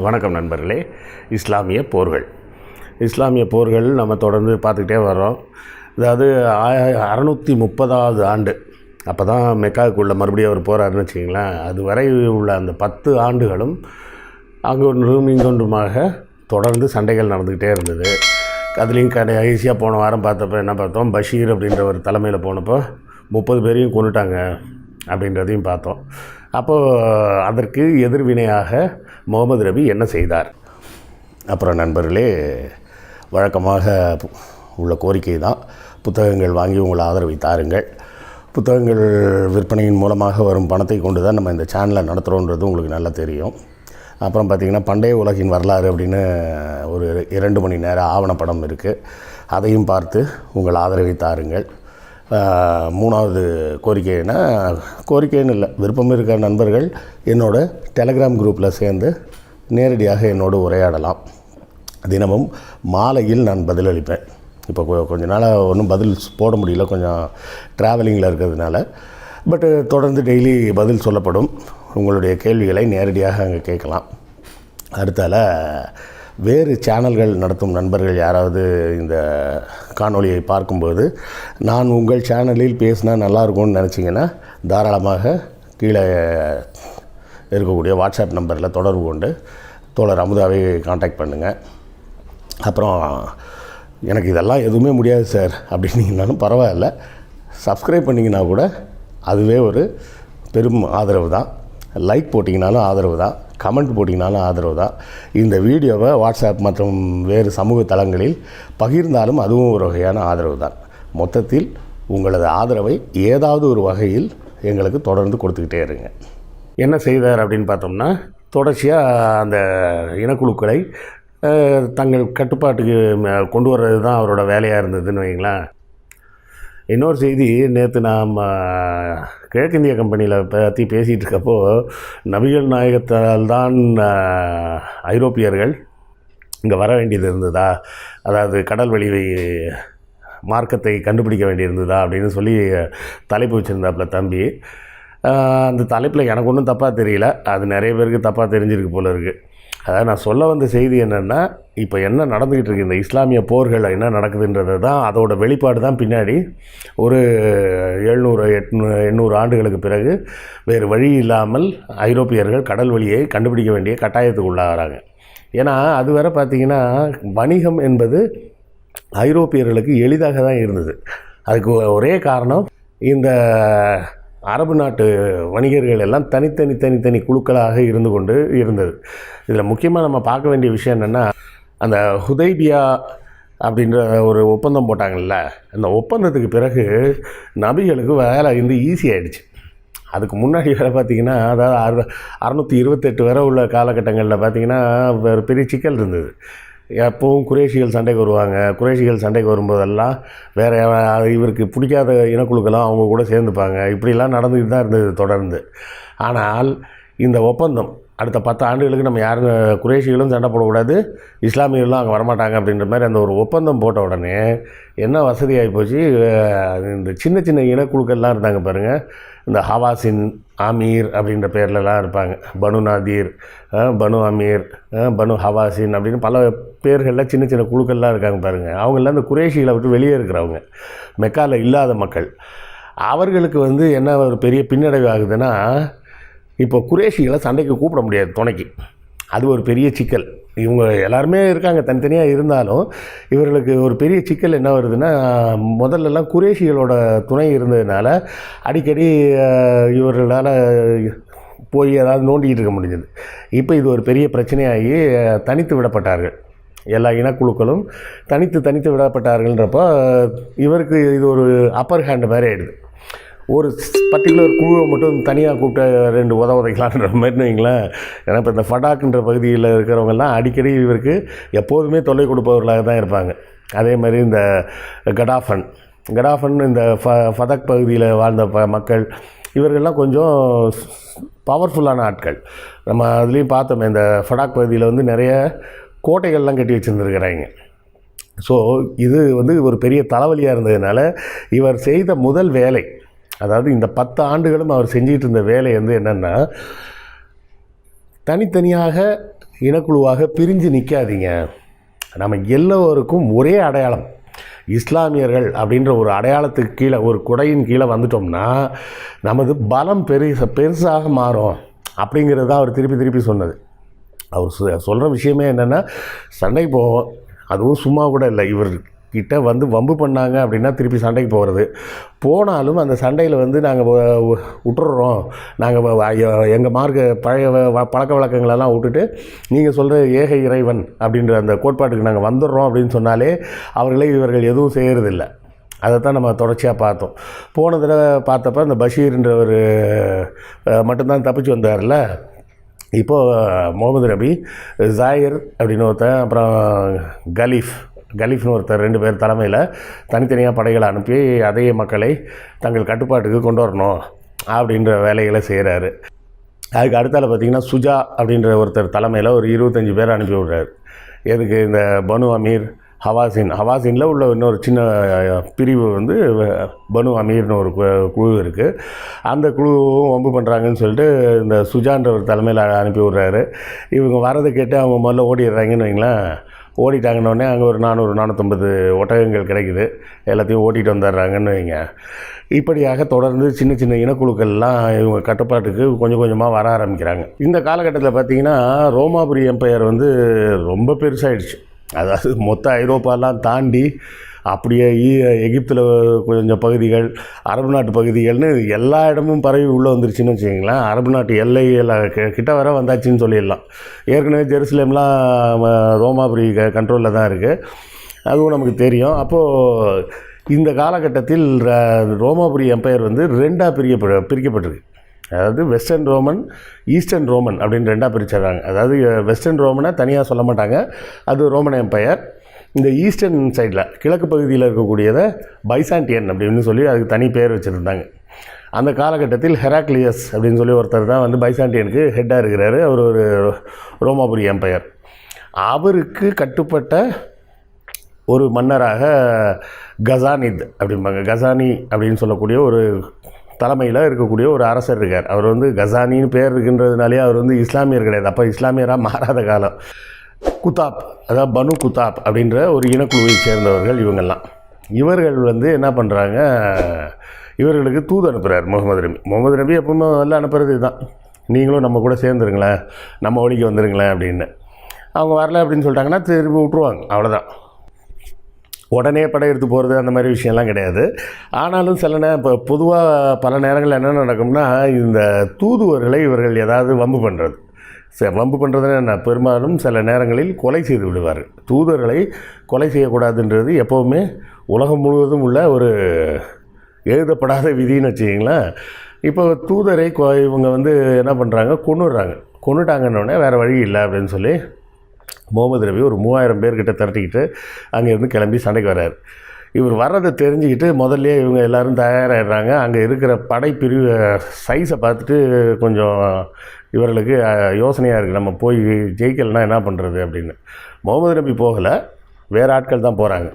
வணக்கம் நண்பர்களே. இஸ்லாமிய போர்கள் நம்ம தொடர்ந்து பார்த்துக்கிட்டே வரோம். அதாவது 630வது ஆண்டு அப்போ தான் மெக்காவுக்குள்ளே மறுபடியும் அவர் போகிறாருன்னு வச்சிங்களேன். அது வரை உள்ள அந்த 10 ஆண்டுகளும் அங்கொன்றும் இங்கொன்றுமாக தொடர்ந்து சண்டைகள் நடந்துக்கிட்டே இருந்தது. அதுலேயும் கடைசியாக போன வாரம் பார்த்தப்போ என்ன பார்த்தோம், பஷீர் அப்படின்ற ஒரு தலைமையில் போனப்போ 30 பேரையும் கொண்டுட்டாங்க அப்படின்றதையும் பார்த்தோம். அப்போது அதற்கு எதிர்வினையாக முகமது நபி என்ன செய்தார்? அப்புறம் நண்பர்களே, வழக்கமாக உள்ள கோரிக்கை தான், புத்தகங்கள் வாங்கி உங்களை ஆதரவை தாருங்கள். புத்தகங்கள் விற்பனையின் மூலமாக வரும் பணத்தை கொண்டு தான் நம்ம இந்த சேனலை நடத்துகிறோன்றது உங்களுக்கு நல்லா தெரியும். அப்புறம் பார்த்திங்கன்னா பண்டைய உலகின் வரலாறு அப்படின்னு ஒரு 2 மணி நேர ஆவணப்படம் இருக்குது. அதையும் பார்த்து உங்கள் ஆதரவை தாருங்கள். 3வது கோரிக்கைன்னு இல்லை, விருப்பம் இருக்கிற நண்பர்கள் என்னோட டெலகிராம் குரூப்பில் சேர்ந்து நேரடியாக என்னோடு உரையாடலாம். தினமும் மாலையில் நான் பதிலளிப்பேன். இப்போ கொஞ்ச நாளாக ஒன்றும் பதில் போட முடியல, கொஞ்சம் ட்ராவலிங்கில் இருக்கிறதுனால. பட்டு தொடர்ந்து டெய்லி பதில் சொல்லப்படும். உங்களுடைய கேள்விகளை நேரடியாக அங்கே கேட்கலாம். அடுத்தால வேறு சேனல்கள் நடத்தும் நண்பர்கள் யாராவது இந்த காணொளியை பார்க்கும்போது நான் உங்கள் சேனலில் பேசினா நல்லாயிருக்கும்னு நினச்சிங்கன்னா தாராளமாக கீழே இருக்கக்கூடிய வாட்ஸ்அப் நம்பரில் தொடர்பு கொண்டு தோழர் அமுதாவை காண்டாக்ட் பண்ணுங்கள். அப்புறம் எனக்கு இதெல்லாம் எதுவுமே முடியாது சார் அப்படின்னீங்கனாலும் பரவாயில்ல, சப்ஸ்கிரைப் பண்ணிங்கன்னா கூட அதுவே ஒரு பெரும் ஆதரவு தான். லைக் போட்டிங்கனாலும் ஆதரவு தான், கமெண்ட் போட்டிங்கனாலும் ஆதரவு தான். இந்த வீடியோவை வாட்ஸ்அப் மற்றும் வேறு சமூக தளங்களில் பகிர்ந்தாலும் அதுவும் ஒரு வகையான ஆதரவு தான். மொத்தத்தில் உங்களது ஆதரவை ஏதாவது ஒரு வகையில் எங்களுக்கு தொடர்ந்து கொடுத்துக்கிட்டே இருங்க. என்ன செய்தார் அப்படின்னு பார்த்தோம்னா, தொடர்ச்சியாக அந்த இனக்குழுக்களை தங்கள் கட்டுப்பாட்டுக்கு கொண்டு வர்றது தான் அவரோட வேலையாக இருந்ததுன்னு வைங்களேன். இன்னொரு செய்தி, நேற்று நாம் கிழக்கிந்திய கம்பெனியில் பற்றி பேசிகிட்டு இருக்கப்போ, நபிகள் நாயகத்தால் தான் ஐரோப்பியர்கள் இங்கே வர வேண்டியது இருந்ததா, அதாவது கடல் வழி மார்க்கத்தை கண்டுபிடிக்க வேண்டியிருந்ததா அப்படின்னு சொல்லி தலைப்பு வச்சுருந்தாப்புல தம்பி. அந்த தலைப்பில் எனக்கு ஒன்றும் தப்பாக தெரியல, அது நிறைய பேருக்கு தப்பாக தெரிஞ்சிருக்கு போல இருக்குது. அதாவது நான் சொல்ல வந்த செய்தி என்னென்னா, இப்போ என்ன நடந்துக்கிட்டு இருக்குது, இந்த இஸ்லாமிய போர்கள் என்ன நடக்குதுன்றது தான் அதோட வெளிப்பாடு தான். பின்னாடி ஒரு 700-800 ஆண்டுகளுக்கு பிறகு வேறு வழி இல்லாமல் ஐரோப்பியர்கள் கடல் வழியை கண்டுபிடிக்க வேண்டிய கட்டாயத்துக்கு உள்ளாகிறாங்க. ஏன்னா அது வேறு பார்த்திங்கன்னா, வணிகம் என்பது ஐரோப்பியர்களுக்கு எளிதாக தான் இருந்தது. அதுக்கு ஒரே காரணம், இந்த அரபு நாட்டு வணிகர்கள் எல்லாம் தனித்தனி குழுக்களாக இருந்து கொண்டு இருந்தது. இதில் முக்கியமாக நம்ம பார்க்க வேண்டிய விஷயம் என்னென்னா, அந்த ஹுதைபியா அப்படின்ற ஒரு ஒப்பந்தம் போட்டாங்கல்ல, அந்த ஒப்பந்தத்துக்கு பிறகு நபிகளுக்கு வேலை ஈஸி ஆகிடுச்சு. அதுக்கு முன்னாடி வேலை பார்த்திங்கன்னா, அதாவது 628 வரை உள்ள காலகட்டங்களில் பார்த்திங்கன்னா வேறு பெரிய சிக்கல் இருந்தது. எப்பவும் குறைஷிகள் சண்டைக்கு வருவாங்க. குறைஷிகள் சண்டைக்கு வரும்போதெல்லாம் வேறு இவருக்கு பிடிக்காத இனக்குழுக்கெல்லாம் அவங்க கூட சேர்ந்துப்பாங்க. இப்படிலாம் நடந்துக்கிட்டு தான் இருந்தது தொடர்ந்து. ஆனால் இந்த ஒப்பந்தம் அடுத்த 10 ஆண்டுகளுக்கு நம்ம யாரும் குறைஷிகளும் சண்டை போடக்கூடாது, இஸ்லாமியர்களும் அங்கே வரமாட்டாங்க அப்படின்ற மாதிரி அந்த ஒரு ஒப்பந்தம் போட்ட உடனே என்ன வசதியாகி போச்சு, இந்த சின்ன இனக்குழுக்கள்லாம் இருந்தாங்க பாருங்கள், இந்த ஹவாசின், ஆமீர் அப்படின்ற பேர்லலாம் இருப்பாங்க. பனு நாதீர், பனு அமீர், பனு ஹவாசின் அப்படின்னு பல பேர்களில் சின்ன குழுக்கள்லாம் இருக்காங்க பாருங்கள். அவங்களாம் இந்த குறைஷிகளை விட்டு வெளியே இருக்கிறவங்க, மெக்காவில் இல்லாத மக்கள். அவர்களுக்கு என்ன ஒரு பெரிய பின்னடைவு ஆகுதுன்னா, இப்போ குறைஷிகளை சண்டைக்கு கூப்பிட முடியாது துணைக்கு. அது ஒரு பெரிய சிக்கல். இவங்க எல்லாருமே இருக்காங்க தனித்தனியாக இருந்தாலும், இவர்களுக்கு ஒரு பெரிய சிக்கல் என்ன வருதுன்னா, முதல்லலாம் குறைஷிகளோட துணை இருந்ததுனால அடிக்கடி இவர்களால் போய் ஏதாவது நோண்டிக்கிட்டு இருக்க முடிஞ்சது. இப்போ இது ஒரு பெரிய பிரச்சனையாகி தனித்து விடப்பட்டார்கள். எல்லா இனக்குழுக்களும் தனித்து விடப்பட்டார்கள்ன்றப்போ இவருக்கு இது ஒரு அப்பர் ஹேண்டு மாதிரி ஆகிடுது. ஒரு பர்டிகுலர் குழுவை மட்டும் தனியாக கூப்பிட்டு 2 உதைக்கலான்ற மாதிரி வைங்களேன். ஏன்னா இப்போ இந்த ஃபடாக்குன்ற பகுதியில் இருக்கிறவங்கெல்லாம் அடிக்கடி இவருக்கு எப்போதுமே தொல்லை கொடுப்பவர்களாக தான் இருப்பாங்க. அதே மாதிரி இந்த கடாஃபன் இந்த ஃபதக் பகுதியில் வாழ்ந்த மக்கள், இவர்கள்லாம் கொஞ்சம் பவர்ஃபுல்லான ஆட்கள். நம்ம அதுலேயும் பார்த்தோமே, இந்த ஃபடாக் பகுதியில் நிறைய கோட்டைகள்லாம் கட்டி வச்சுருந்துருக்கிறாங்க. ஸோ இது ஒரு பெரிய தலைவலியாக இருந்ததுனால இவர் செய்த முதல் வேலை, அதாவது இந்த 10 ஆண்டுகளும் அவர் செஞ்சிகிட்டு இருந்த வேலை என்னென்னா, தனித்தனியாக இனக்குழுவாக பிரிஞ்சு நிற்காதீங்க. நம்ம எல்லோருக்கும் ஒரே அடையாளம், இஸ்லாமியர்கள் அப்படின்ற ஒரு அடையாளத்துக்கு கீழே, ஒரு குடையின் கீழே வந்துட்டோம்னா நமது பலம் பெருசாக மாறும் அப்படிங்கிறது தான் அவர் திருப்பி திருப்பி சொன்னது. அவர் சொல்கிற விஷயமே என்னென்னா, சண்டைக்கு போவோம், அதுவும் சும்மா கூட இல்லை, இவர்கிட்ட வந்து வம்பு பண்ணாங்க அப்படின்னா திருப்பி சண்டைக்கு போகிறது, போனாலும் அந்த சண்டையில் வந்து நாங்கள் விட்டுறோம், நாங்கள் எங்கள் பழைய பழக்க வழக்கங்களெல்லாம் விட்டுட்டு நீங்கள் சொல்கிற ஏக இறைவன் அப்படின்ற அந்த கோட்பாட்டுக்கு நாங்கள் வந்துடுறோம் அப்படின்னு சொன்னாலே இவர்கள் எதுவும் செய்கிறதில்ல. அதைத்தான் நம்ம தொடர்ச்சியாக பார்த்தோம். போன தடவை பார்த்தப்ப அந்த பஷீர்ன்றவர் மட்டும்தான் தப்பிச்சு வந்தார்ல. இப்போது முகமது நபி, ஜாயிர் அப்படின்னு ஒருத்தன், அப்புறம் கலீஃப்னு ஒருத்தர், 2 பேர் தலைமையில் தனித்தனியாக படைகளை அனுப்பி அதே மக்களை தங்கள் கட்டுப்பாட்டுக்கு கொண்டு வரணும் அப்படின்ற வேலைகளை செய்கிறாரு. அதுக்கு அடுத்தால பார்த்திங்கன்னா சுஜா அப்படின்ற ஒருத்தர் தலைமையில் ஒரு 25 பேர் அனுப்பி விடுறாரு. எதுக்கு? இந்த பனு அமீர், ஹவாசினில் உள்ள இன்னொரு சின்ன பிரிவு வந்து பனு அமீர்னு ஒரு குழு இருக்குது. அந்த குழுவும் வம்பு பண்ணுறாங்கன்னு சொல்லிட்டு இந்த சுஜான்ற ஒரு தலைமையில் அனுப்பி விட்றாரு. இவங்க வரதை கேட்டு அவங்க முதல்ல ஓடிடுறாங்கன்னு வைங்களேன். ஓடிட்டாங்கன்னொடனே அங்கே ஒரு 450 ஒட்டகங்கள் கிடைக்குது, எல்லாத்தையும் ஓட்டிகிட்டு வந்துடுறாங்கன்னு வைங்க. இப்படியாக தொடர்ந்து சின்ன சின்ன இனக்குழுக்கள்லாம் இவங்க கட்டுப்பாட்டுக்கு கொஞ்சம் கொஞ்சமாக வர ஆரம்பிக்கிறாங்க. இந்த காலகட்டத்தில் பார்த்திங்கன்னா ரோமாபுரி எம்பையர் வந்து ரொம்ப பெருசாகிடுச்சு. அதாவது மொத்த ஐரோப்பாலாம் தாண்டி அப்படியே எகிப்தில் கொஞ்சம் பகுதிகள், அரபு நாட்டு பகுதிகள்னு எல்லா இடமும் பரவி உள்ளே வந்துருச்சுன்னு வச்சுக்கிங்களேன். அரபு நாட்டு எல்லையில் கிட்ட வர வந்தாச்சுன்னு சொல்லிடலாம். ஏற்கனவே ஜெருசலேம்லாம் ரோமாபுரி கண்ட்ரோலில் தான் இருக்குது, அதுவும் நமக்கு தெரியும். அப்போது இந்த காலகட்டத்தில் ரோமாபுரி எம்பையர் வந்து 2ஆக பிரிக்கப்பட்டிருக்கு. அதாவது வெஸ்டர்ன் ரோமன், ஈஸ்டர்ன் ரோமன் அப்படின்னு 2ஆக பிரிச்சிடுறாங்க. அதாவது வெஸ்டர்ன் ரோமனை தனியாக சொல்ல மாட்டாங்க, அது ரோமன் எம்பையர். இந்த ஈஸ்டர்ன் சைடில் கிழக்கு பகுதியில் இருக்கக்கூடியதை பைசாண்டியன் அப்படின்னு சொல்லி அதுக்கு தனி பேர் வச்சுருந்தாங்க. அந்த காலகட்டத்தில் ஹெராக்லியஸ் அப்படின்னு சொல்லி ஒருத்தர் தான் வந்து பைசாண்டியனுக்கு ஹெட்டாக இருக்கிறாரு. அவர் ஒரு ரோமாபுரி எம்பையர். அவருக்கு கட்டுப்பட்ட ஒரு மன்னராக கசானித் அப்படிம்பாங்க, கசானி அப்படின்னு சொல்லக்கூடிய ஒரு தலைமையில் இருக்கக்கூடிய ஒரு அரசர் இருக்கார். அவர் வந்து கசானின்னு பேர் இருக்கின்றதுனாலே அவர் வந்து இஸ்லாமியர் கிடையாது. அப்போ இஸ்லாமியராக மாறாத காலம். குத்தாப், அதாவது பனு குத்தாப் அப்படின்ற ஒரு இனக்குழுவை சேர்ந்தவர்கள் இவங்கெல்லாம். இவர்கள் வந்து என்ன பண்ணுறாங்க, இவர்களுக்கு தூது அனுப்புகிறார் முகமது நபி எப்பவுமே எல்லாம் அனுப்புறது இதுதான், நீங்களும் நம்ம கூட சேர்ந்துருங்களேன், நம்ம வழிக்கு வந்துருங்களேன் அப்படின்னு. அவங்க வரல அப்படின்னு சொல்லிட்டாங்கன்னா திரும்பி விட்ருவாங்க, அவ்வளோதான். உடனே படையெடுத்து போகிறது அந்த மாதிரி விஷயம்லாம் கிடையாது. ஆனாலும் இப்போ பொதுவாக பல நேரங்களில் என்ன நடக்கும்னா, இந்த தூதுவர்களை இவர்கள் ஏதாவது வம்பு பண்ணுறது. வம்பு பண்ணுறதுன்னு என்ன, பெரும்பாலும் சில நேரங்களில் கொலை செய்து விடுவார்கள். தூதுவர்களை கொலை செய்யக்கூடாதுன்றது எப்போவுமே உலகம் முழுவதும் உள்ள ஒரு எழுதப்படாத விதின்னு வச்சுக்கிங்களேன். இப்போ தூதரை இவங்க வந்து என்ன பண்ணுறாங்க, கொண்டுட்டாங்கன்னொடனே வேறு வழி இல்லை அப்படின்னு சொல்லி முகமது நபி ஒரு 3000 பேர்கிட்ட திரட்டிக்கிட்டு அங்கேருந்து கிளம்பி சண்டைக்கு வர்றார். இவர் வர்றதை தெரிஞ்சுக்கிட்டு முதல்ல இவங்க எல்லோரும் தயாராகிடுறாங்க. அங்கே இருக்கிற படைப்பிரிவு சைஸை பார்த்துட்டு கொஞ்சம் இவர்களுக்கு யோசனையாக இருக்குது, நம்ம போய் ஜெயிக்கலைன்னா என்ன பண்ணுறது அப்படின்னு. முகமது நபி போகலை, வேறு ஆட்கள் தான் போகிறாங்க.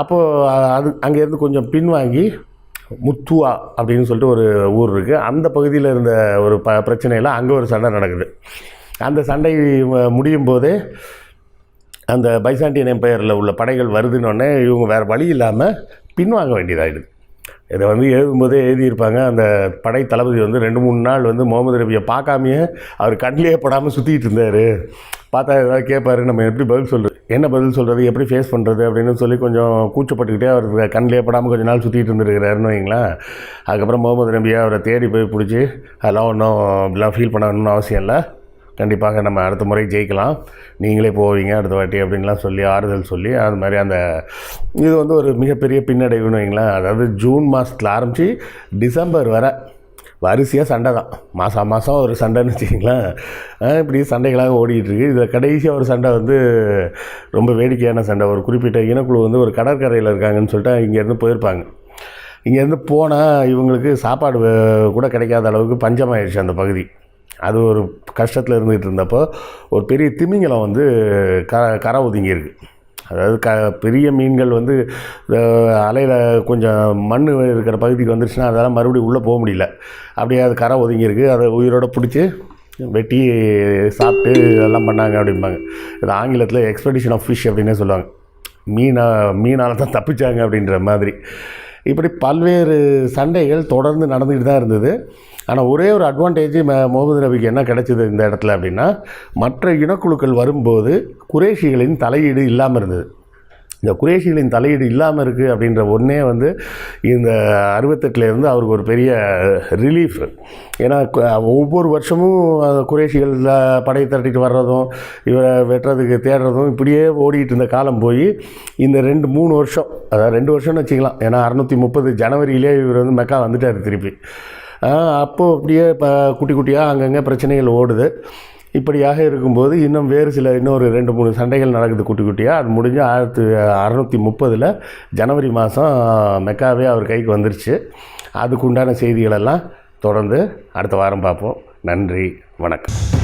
அப்போது அங்கேருந்து கொஞ்சம் பின்வாங்கி முத்துவா அப்படின்னு சொல்லிட்டு ஒரு ஊர் இருக்குது, அந்த பகுதியில் இருந்த ஒரு பிரச்சனையில் அங்கே ஒரு சண்டை நடக்குது. அந்த சண்டை முடியும் போதே அந்த பைசாண்டியன் எம்பையரில் உள்ள படைகள் வருதுன்னொடனே இவங்க வேறு வழி இல்லாமல் பின்வாங்க வேண்டியதாகிடுது. இதை வந்து எழுதும்போதே எழுதியிருப்பாங்க, அந்த படை தளபதி வந்து 2-3 நாள் வந்து முகமது நபியை பார்க்காமையே அவர் கண்ணிலே படாமல் சுற்றிக்கிட்டு இருந்தார். பார்த்தா ஏதாவது கேட்பார், நம்ம எப்படி பதில் சொல்கிறது, என்ன பதில் சொல்கிறது, எப்படி ஃபேஸ் பண்ணுறது அப்படின்னு சொல்லி கொஞ்சம் கூச்சப்பட்டுக்கிட்டே அவர் கண்ணிலே படாமல் கொஞ்சம் நாள் சுற்றிட்டு இருந்துருக்கிறாருன்னு வைங்களேன். அதுக்கப்புறம் முகமது நபியை அவரை தேடி போய் பிடிச்சி, அதெல்லாம் ஒன்றும் இப்படிலாம் ஃபீல் பண்ணணும்னு அவசியம் இல்லை, கண்டிப்பாக நம்ம அடுத்த முறை ஜெயிக்கலாம், நீங்களே போவீங்க அடுத்த வாட்டி அப்படின்லாம் சொல்லி ஆறுதல் சொல்லி, அது மாதிரி இது வந்து ஒரு மிகப்பெரிய பின்னடைவுன்னு வைங்களேன். அதாவது ஜூன் மாதத்தில் ஆரம்பித்து டிசம்பர் வரை வரிசையாக சண்டை தான், மாதம் ஒரு சண்டைன்னு வச்சுக்கிங்களேன். இப்படி சண்டைகளாக ஓடிட்டுருக்கு. இதில் கடைசியாக ஒரு சண்டை வந்து ரொம்ப வேடிக்கையான சண்டை. ஒரு குறிப்பிட்ட இனக்குழு வந்து ஒரு கடற்கரையில் இருக்காங்கன்னு சொல்லிட்டு இங்கேருந்து போயிருப்பாங்க. இங்கேருந்து போனால் இவங்களுக்கு சாப்பாடு கூட கிடைக்காத அளவுக்கு பஞ்சமாயிடுச்சு அந்த பகுதி. அது ஒரு கஷ்டத்தில் இருந்துகிட்டு இருந்தப்போ ஒரு பெரிய திமிங்கலம் வந்து கரை ஒதுங்கியிருக்கு. அதாவது பெரிய மீன்கள் வந்து அலையில் கொஞ்சம் மண் இருக்கிற பகுதிக்கு வந்துருச்சுன்னா அதெல்லாம் மறுபடியும் உள்ளே போக முடியல, அப்படியே அது கரை ஒதுங்கியிருக்கு. அதை உயிரோடு பிடிச்சி வெட்டி சாப்பிட்டு இதெல்லாம் பண்ணாங்க அப்படிம்பாங்க. இது ஆங்கிலத்தில் எக்ஸ்பெடிஷன் ஆஃப் ஃபிஷ் அப்படின்னே சொல்லுவாங்க. மீனால் தான் தப்பிச்சாங்க அப்படின்ற மாதிரி. இப்படி பல்வேறு சண்டைகள் தொடர்ந்து நடந்துக்கிட்டு தான் இருந்தது. ஆனால் ஒரே ஒரு அட்வான்டேஜ் முகமது நபிக்கு என்ன கிடைச்சிது இந்த இடத்துல அப்படின்னா, மற்ற இனக்குழுக்கள் வரும்போது குறைஷிகளின் தலையீடு இல்லாமல் இருந்தது. இந்த குறைஷிகளின் தலையீடு இல்லாமல் இருக்குது அப்படின்ற ஒன்றே வந்து இந்த 68லேருந்து அவருக்கு ஒரு பெரிய ரிலீஃப். ஏன்னா ஒவ்வொரு வருஷமும் குறைஷிகள் படை திரட்டிட்டு வர்றதும் இவரை வெட்டுறதுக்கு தேடுறதும் இப்படியே ஓடிட்டு இருந்த காலம் போய் இந்த 2-3 வருஷம், அதாவது 2 வருஷம்னு வச்சுக்கலாம். ஏன்னா 630 ஜனவரியிலே இவர் வந்து மெக்கா வந்துட்டார் திருப்பி. அப்போது அப்படியே இப்போ குட்டி குட்டியாக அங்கங்கே பிரச்சனைகள் ஓடுது. இப்படியாக இருக்கும்போது இன்னும் வேறு இன்னொரு 2-3 சண்டைகள் நடக்குது குட்டி குட்டியாக. அது முடிஞ்சு 1630 ஜனவரி மாதம் மெக்காவே அவர் கைக்கு வந்துருச்சு. அதுக்கு உண்டான செய்திகளெல்லாம் தொடர்ந்து அடுத்த வாரம் பார்ப்போம். நன்றி, வணக்கம்.